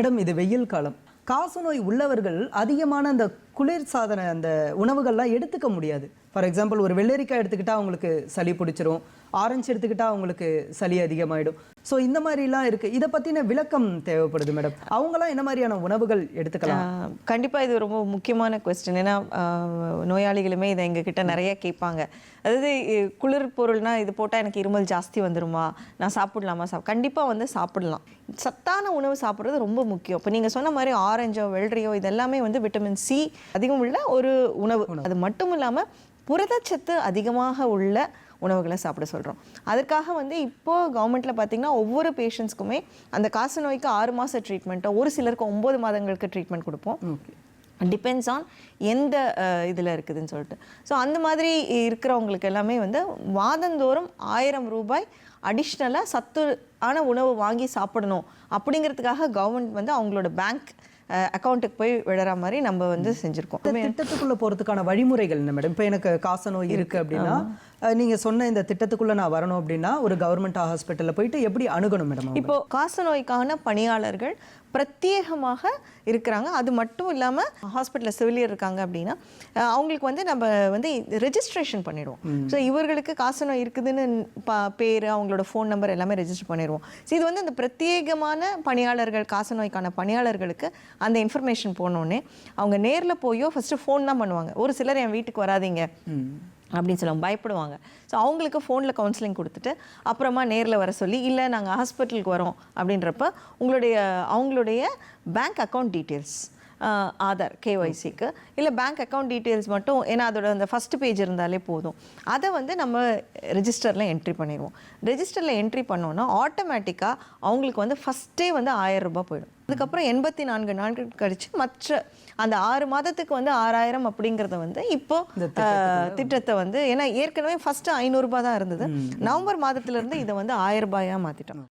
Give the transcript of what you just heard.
Madam, இது வெயில் காலம். காசநோய் உள்ளவர்கள் அதிகமான அந்த குளிர்சாதன அந்த உணவுகள்லாம் எடுத்துக்க முடியாது. ஃபார் எக்ஸாம்பிள், ஒரு வெள்ளரிக்காய் எடுத்துக்கிட்டா அவங்களுக்கு சளி பிடிச்சிரும், ஆரஞ்சு எடுத்துக்கிட்டா அவங்களுக்கு சளி அதிகமாயிடும். ஸோ இந்த மாதிரிலாம் இருக்கு. இதை பற்றின விளக்கம் தேவைப்படுது மேடம். அவங்களாம் என்ன மாதிரியான உணவுகள் எடுத்துக்கலாம்? கண்டிப்பாக இது ரொம்ப முக்கியமான கொஸ்டின். ஏன்னா நோயாளிகளுமே இதை எங்ககிட்ட நிறைய கேட்பாங்க. அதாவது குளிர் பொருள்னா இது போட்டால் எனக்கு இருமல் ஜாஸ்தி வந்துருமா, நான் சாப்பிடலாமா? கண்டிப்பாக வந்து சாப்பிடலாம். சத்தான உணவு சாப்பிட்றது ரொம்ப முக்கியம். இப்போ நீங்கள் சொன்ன மாதிரி ஆரஞ்சோ வெள்ளரியோ இதெல்லாமே வந்து விட்டமின் சி அதிகம் உள்ள ஒரு உணவு. அது மட்டும் இல்லாமல் புரதச்சத்து அதிகமாக உள்ள உணவுகளை சாப்பிட சொல்கிறோம். அதற்காக வந்து இப்போது கவர்மெண்ட்டில் பார்த்திங்கன்னா ஒவ்வொரு பேஷண்ட்ஸ்க்குமே அந்த காசநோய்க்கு 6 மாத ட்ரீட்மெண்ட்டோ, ஒரு சிலருக்கு 9 மாதங்களுக்கு ட்ரீட்மெண்ட் கொடுப்போம். டிபெண்ட்ஸ் ஆன் எந்த இதில் இருக்குதுன்னு சொல்லிட்டு. ஸோ அந்த மாதிரி இருக்கிறவங்களுக்கு எல்லாமே வந்து மாதந்தோறும் 1000 ரூபாய் அடிஷ்னலாக சத்து ஆன உணவு வாங்கி சாப்பிடணும் அப்படிங்கிறதுக்காக கவர்மெண்ட் வந்து அவங்களோட பேங்க் அக்கௌண்ட்டுக்கு போய் விடுற மாதிரி நம்ம வந்து செஞ்சுருக்கோம். திட்டத்துக்குள்ளே போகிறதுக்கான வழிமுறைகள் என்ன மேடம்? இப்போ எனக்கு காசநோய் இருக்குது அப்படின்னா, நீங்கள் சொன்ன இந்த திட்டத்துக்குள்ளே நான் வரணும் அப்படின்னா ஒரு கவர்மெண்ட் ஹாஸ்பிட்டலில் போயிட்டு எப்படி அணுகணும் மேடம்? இப்போ காசநோய்க்கான பணியாளர்கள் பிரத்யேகமாக இருக்கிறாங்க. அது மட்டும் இல்லாமல் ஹாஸ்பிட்டலில் செவிலியர் இருக்காங்க அப்படின்னா அவங்களுக்கு வந்து நம்ம வந்து ரெஜிஸ்ட்ரேஷன் பண்ணிடுவோம். ஸோ இவர்களுக்கு காசநோய் இருக்குதுன்னு பேர், அவங்களோட ஃபோன் நம்பர் எல்லாமே ரெஜிஸ்டர் பண்ணிடுவோம். ஸோ இது வந்து அந்த பிரத்யேகமான பணியாளர்கள், காசநோய்க்கான பணியாளர்களுக்கு அந்த இன்ஃபர்மேஷன் போனோடனே அவங்க நேரில் போயோ ஃபஸ்ட்டு ஃபோன் தான் பண்ணுவாங்க. ஒரு சிலர் என் வீட்டுக்கு வராதீங்க அப்படின்னு சொல்லுவாங்க, பயப்படுவாங்க. ஸோ அவங்களுக்கு ஃபோனில் கவுன்சிலிங் கொடுத்துட்டு அப்புறமா நேரில் வர சொல்லி, இல்லை நாங்கள் ஹாஸ்பிட்டலுக்கு வரோம் அப்படின்றப்ப அவங்களுடைய பேங்க் அக்கௌண்ட் டீட்டெயில்ஸ், ஆதார், கேஒய்சிக்கு இல்லை பேங்க் அக்கௌண்ட் டீட்டெயில்ஸ் மட்டும், ஏன்னா அதோட அந்த ஃபஸ்ட் பேஜ் இருந்தாலே போதும். அதை வந்து நம்ம ரெஜிஸ்டரில் என்ட்ரி பண்ணிடுவோம். ரெஜிஸ்டரில் என்ட்ரி பண்ணோன்னா ஆட்டோமேட்டிக்காக அவங்களுக்கு வந்து ஃபஸ்ட்டே வந்து 1000 ரூபாய் போயிடும். அதுக்கப்புறம் 84 நாட்கள் கழிச்சு மற்ற அந்த 6 மாதத்துக்கு வந்து 6000 அப்படிங்கிறத வந்து இப்போ திட்டத்தை வந்து, ஏன்னா ஏற்கனவே ஃபஸ்ட்டு 500 ரூபாய் தான் இருந்தது, நவம்பர் மாதத்துலேருந்து இதை வந்து 1000 ரூபாயாக மாற்றிட்டோம்.